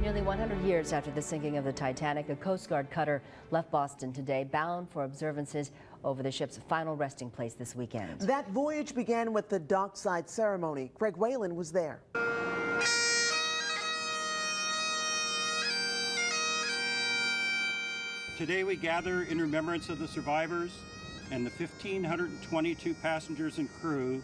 Nearly 100 years after the sinking of the Titanic, a Coast Guard cutter left Boston today, bound for observances over the ship's final resting place this weekend. That voyage began with the dockside ceremony. Greg WAYLAND was there. Today we gather in remembrance of the survivors and the 1,522 passengers and crew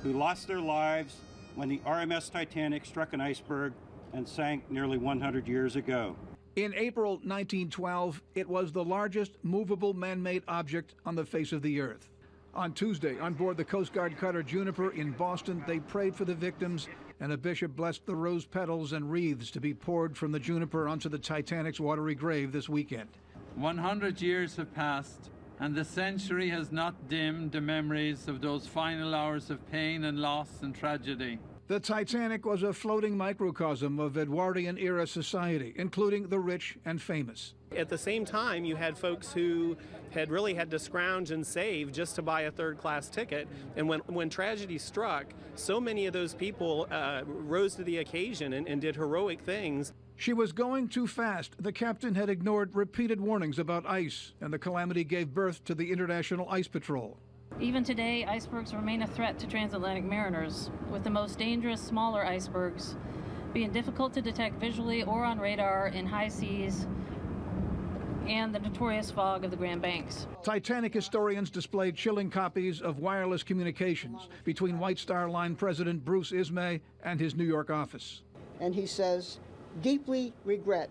who lost their lives when the RMS Titanic struck an iceberg and sank nearly 100 years ago. In April 1912, it was the largest movable man-made object on the face of the earth. On Tuesday, on board the Coast Guard cutter Juniper in Boston, they prayed for the victims, and a bishop blessed the rose petals and wreaths to be poured from the Juniper onto the Titanic's watery grave this weekend. 100 years have passed, and the century has not dimmed the memories of those final hours of pain and loss and tragedy. The Titanic was a floating microcosm of Edwardian-era society, including the rich and famous. At the same time, you had folks who had really had to scrounge and save just to buy a third-class ticket. And when tragedy struck, so many of those people rose to the occasion and did heroic things. She was going too fast. The captain had ignored repeated warnings about ice, and the calamity gave birth to the International Ice Patrol. Even today, icebergs remain a threat to transatlantic mariners, with the most dangerous smaller icebergs being difficult to detect visually or on radar in high seas and the notorious fog of the Grand Banks. Titanic historians displayed chilling copies of wireless communications between White Star Line President Bruce Ismay and his New York office. And he says, "Deeply regret,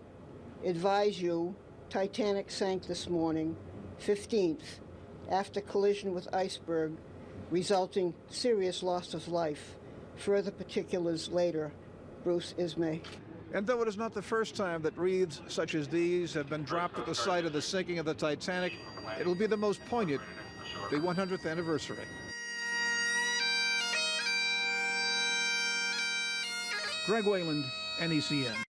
advise you, Titanic sank this morning, 15th, after collision with iceberg, resulting serious loss of life. Further particulars later, Bruce Ismay." And though it is not the first time that wreaths such as these have been dropped at the site of the sinking of the Titanic, it will be the most poignant, the 100th anniversary. Greg WAYLAND, NECN.